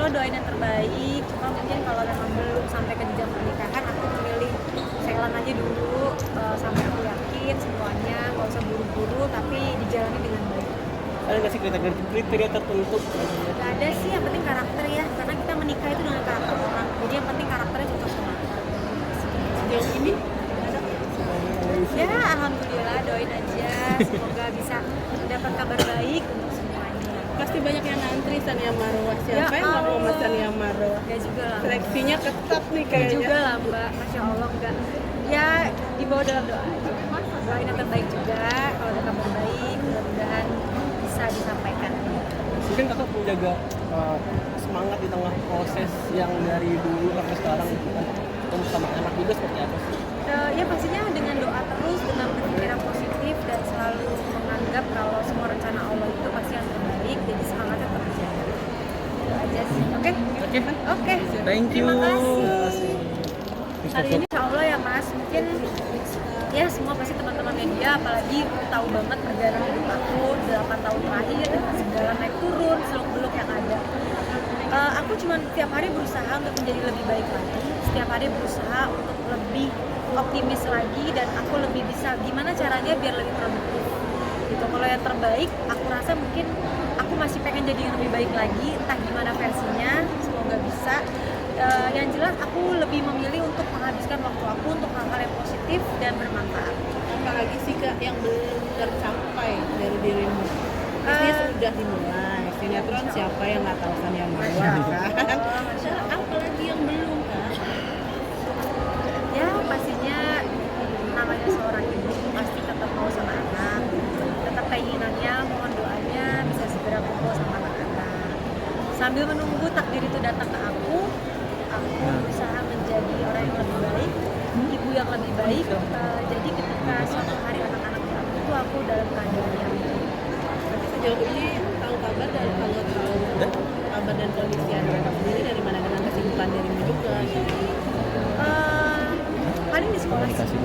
Allah doain yang terbaik. Cuma mungkin kalau memang belum sampai ke jenjang pernikahan, aku memilih selang aja dulu sampai aku yakin semuanya, nggak usah buru-buru, tapi dijalani dengan baik. Ada nggak sih kriteria tertentu? Gak ada sih, yang penting karakter ya, karena kita menikah itu dengan karakter orang. Jadi yang penting karakternya cocok sama aku. Sejauh ini Ya, alhamdulillah, doain aja. Semoga bisa dapat kabar baik untuk semuanya. pasti banyak yang ngantri Sania Marwah. Siapa Ya yang mau sama Allah. Sania Marwah? Gak juga lah. Seleksinya ketat nih Gak kayaknya. juga lah Mbak, Masya Allah enggak. Ya, dibawa dalam doa aja. Doain yang terbaik juga. Kalau ada kabar baik, mudah-mudahan bisa disampaikan. Mungkin kakak menjaga semangat di tengah proses yang dari dulu sampai sekarang kan ketemu sama anak juga seperti apa sih? Ya pastinya dengan doa terus, dengan berpikiran positif dan selalu menganggap kalau semua rencana Allah itu pasti yang terbaik. Jadi semangatnya terus jaga. Itu aja sih. Oke? Oke. Thank you. Terima kasih. Hari ini insya Allah ya Mas, mungkin ya semua pasti teman-teman media apalagi tahu banget perjalanan hidup aku 8 tahun terakhir, segala naik turun, seluk-beluk yang ada. Aku cuma setiap hari berusaha untuk menjadi lebih baik lagi, setiap hari berusaha untuk lebih optimis lagi, dan aku lebih bisa gimana caranya biar lebih produktif gitu. Kalau yang terbaik, aku rasa mungkin aku masih pengen jadi yang lebih baik lagi, entah gimana versinya, semoga bisa. Yang jelas aku lebih memilih untuk menghabiskan waktu aku untuk hal-hal yang positif dan bermanfaat. Apalagi sih Kak yang belum tercapai dari dirimu? Ini sudah dimulai. Sinetron siapa yang nggak tahu Sania Marwah kan? Apalagi yang belum Kak? Ya pastinya namanya seorang ibu pasti tetap mau sama anak, tetap keinginannya, mohon doanya bisa segera kumpul sama anak-anak. Sambil menunggu takdir itu datang ke aku berusaha menjadi orang yang lebih baik, ibu yang lebih baik. Jadi ketika suatu hari anak-anak itu aku dalam keadaan yang baik. Tapi sejauh ini tahu kabar dan kalau tahu kabar dan kondisi anak sendiri dari mana dengan kesibukan dirimu juga gitu. Paling di sekolah sih.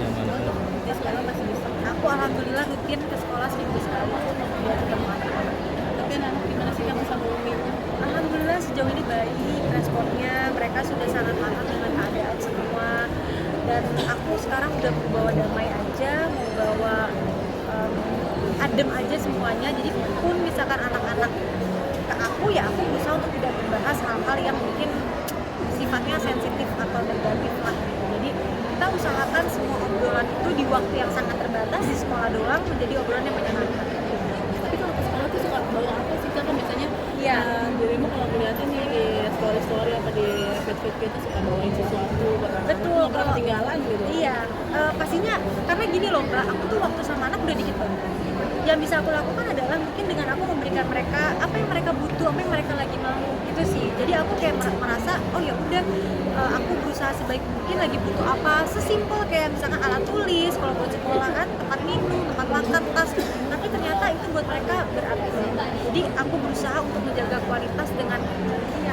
Di sekolah masih bisa. Aku alhamdulillah rutin ke sekolah seminggu sekali biar ketemu anak-anak. Tapi anak gimana sih kamu sama uminya? Alhamdulillah sejauh ini baik responnya, mereka sudah sangat paham dengan keadaan semua, dan aku sekarang udah mau bawa damai aja, mau bawa adem aja semuanya. Jadi pun misalkan anak-anak ke aku, ya aku berusaha untuk tidak membahas hal-hal yang mungkin sifatnya sensitif atau negatif lah gitu. Jadi kita usahakan semua obrolan itu di waktu yang sangat terbatas di sekolah doang menjadi obrolan yang menyenangkan. Tapi kalau ke sekolah tuh suka bawa apa sih Kak? Kan biasanya Iya. dirimu kalau melihatnya nih di story-story apa di feed-feed gitu suka bawain sesuatu buat anak-anak. Betul, Nggak pernah kalau ketinggalan gitu. Iya, pastinya karena gini loh Mbak, aku tuh waktu sama anak udah dikit banget. Yang bisa aku lakukan adalah mungkin dengan aku memberikan mereka apa yang mereka butuh, apa yang mereka lagi mau gitu sih. Jadi aku kayak merasa, oh ya udah, aku berusaha sebaik mungkin lagi butuh apa, sesimpel kayak misalkan alat tulis, kalau buat sekolah kan tempat minum, tempat makan, tas. Tapi ternyata itu buat mereka berarti. Jadi aku berusaha untuk menjaga kualitas dengan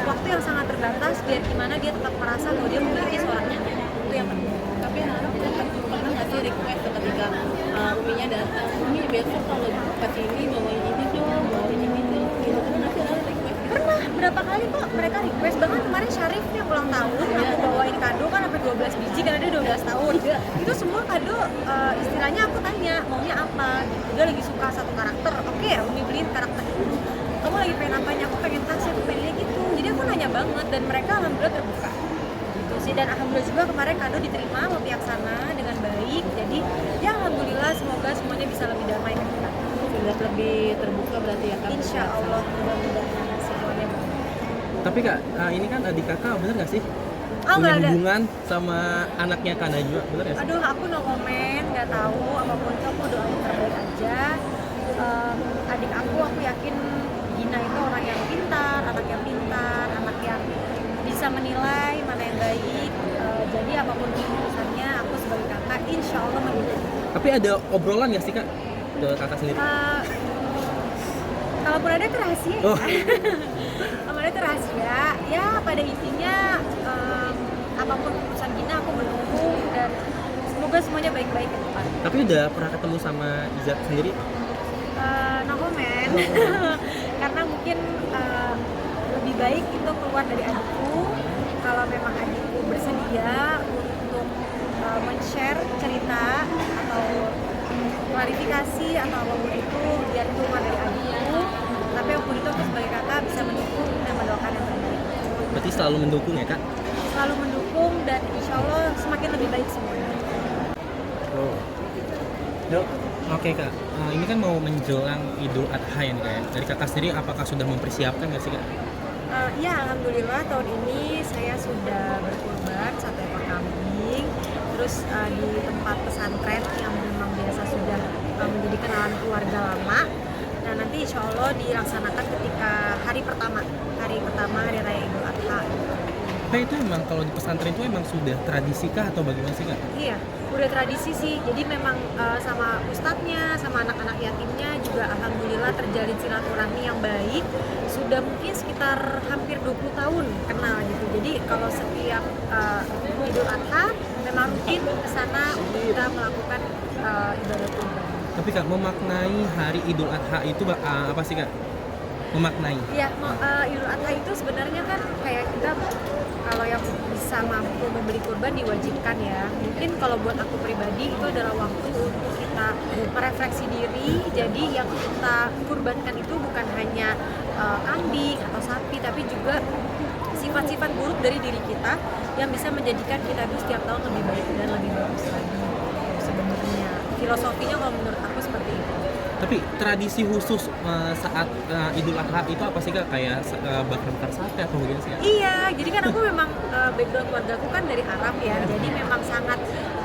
waktu yang sangat terbatas, biar gimana dia tetap merasa bahwa dia memiliki seorang nyanyi. Itu yang penting. Tapi anak-anak pernah nggak sih request ketika uminya datang, umi besok kalau ke sini bawain ini dong, bawain ini dong, gitu. Pernah nggak sih anak request gitu? Pernah, berapa kali kok mereka request. Bahkan kemarin Syarif yang ulang tahun, aku bawain kado kan sampai 12 biji karena dia 12 tahun. Itu semua kado, istilahnya aku tanya maunya apa gitu. Dia lagi suka satu karakter, oke ya Umi beliin karakter itu. Kamu lagi pengen apanya? Aku pengen tas, aku pengennya gitu. Jadi aku nanya banget dan mereka alhamdulillah terbuka gitu sih. Dan alhamdulillah juga kemarin kado diterima sama pihak sana dengan baik. Jadi ya alhamdulillah, semoga semuanya bisa lebih damai ke kita. Sudah lebih terbuka berarti ya Kak? Insya Allah mudah-mudahan semuanya baik. Tapi Kak, ini kan adik kakak bener nggak sih? Oh, Punya nggak ada. hubungan sama anaknya Kak Najwa, bener nggak sih? Aduh, aku no comment, nggak tahu apapun itu, aku doain yang terbaik aja. Adik aku yakin Gina itu orang yang pintar, anak yang bisa menilai mana yang baik. Jadi apapun keputusannya, aku sebagai kakak insya Allah mendukung. Tapi ada obrolan nggak sih Kak ke kakak sendiri? Kalaupun ada itu rahasia ya. Oh. Kalaupun ada itu rahasia, ya pada intinya apapun keputusan Gina aku mendukung, dan semoga semuanya baik-baik ke depan. Tapi udah pernah ketemu sama Izzat sendiri? No comment. Karena mungkin lebih baik itu keluar dari adikku. Kalau memang adikku bersedia untuk men-share cerita atau klarifikasi atau apapun itu, biar keluar dari adikku. Tapi apapun itu aku sebagai kakak bisa mendukung dan mendoakan yang terbaik. Berarti selalu mendukung ya kak? Selalu mendukung dan insya Allah semakin lebih baik semuanya. Oh. Yuk. Oke kak, ini kan mau menjelang Idul Adha ya nih kak. Dari kakak sendiri apakah sudah mempersiapkan nggak sih kak? Ya, alhamdulillah tahun ini saya sudah berkurban 1 ekor kambing. Terus di tempat pesantren yang memang biasa sudah menjadi kenalan keluarga lama. Nah nanti insya Allah dilaksanakan ketika hari pertama hari raya Idul Adha. Nah itu emang kalau di pesantren itu emang sudah tradisi kah atau bagaimana sih kak? Iya, udah tradisi sih. Jadi memang sama ustadznya, sama anak-anak yatimnya juga alhamdulillah terjalin silaturahmi yang baik. Sudah mungkin sekitar hampir 20 tahun kenal gitu. Jadi kalau setiap Idul Adha memang rutin ke sana untuk kita melakukan ibadah kurban. Tapi kak, memaknai hari Idul Adha itu apa sih kak? Memaknai? Iya, Idul Adha itu sebenarnya kan kayak kita kalau yang bisa mampu membeli kurban diwajibkan ya. Mungkin kalau buat aku pribadi itu adalah waktu untuk kita merefleksi diri. Jadi yang kita kurbankan itu bukan hanya kambing atau sapi, tapi juga sifat-sifat buruk dari diri kita yang bisa menjadikan kita itu setiap tahun lebih baik dan lebih bagus lagi. Sebenarnya filosofinya kalau menurut aku seperti itu. Tapi tradisi khusus saat Idul Adha itu apa sih kak? Kayak bakar-bakar sate atau bagaimana sih kak? Iya, jadi kan aku memang background keluarga aku kan dari Arab ya, jadi memang sangat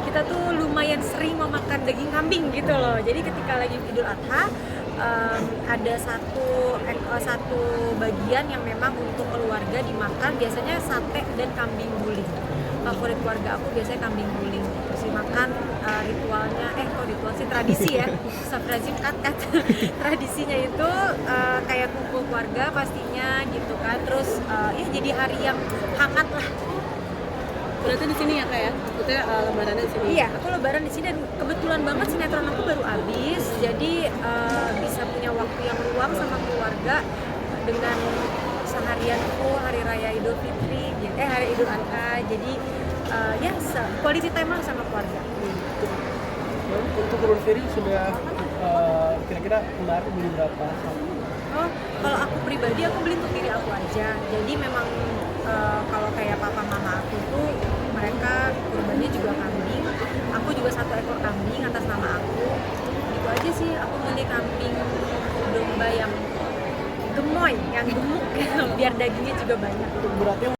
kita tuh lumayan sering memakan daging kambing gitu loh. Jadi ketika lagi Idul Adha ada satu bagian yang memang untuk keluarga dimakan, biasanya sate dan kambing guling. Favorit keluarga aku biasanya kambing guling. Terus dimakan ritualnya, ritual sih tradisi ya. Astagfirullahaladzim, kat. Tradisinya itu kayak kumpul keluarga pastinya gitu kan. Terus ya jadi hari yang hangat lah. Berarti di sini ya kak ya? Maksudnya lebarannya di sini? Iya, aku lebaran di sini dan kebetulan banget sinetron aku baru habis, jadi bisa punya waktu yang luang sama keluarga dengan seharianku hari raya Idul Fitri, hari Idul Adha, jadi ya quality time lah sama keluarga. Untuk kurban sendiri sudah kira-kira kemarin beli berapa? Oh, kalau aku pribadi aku beli untuk diri aku aja. Jadi memang kalau kayak papa mama aku tuh mereka kurbannya juga kambing. Aku juga 1 ekor kambing atas nama aku. Itu aja sih, aku beli kambing domba yang gemoy, yang gemuk biar dagingnya juga banyak. Berarti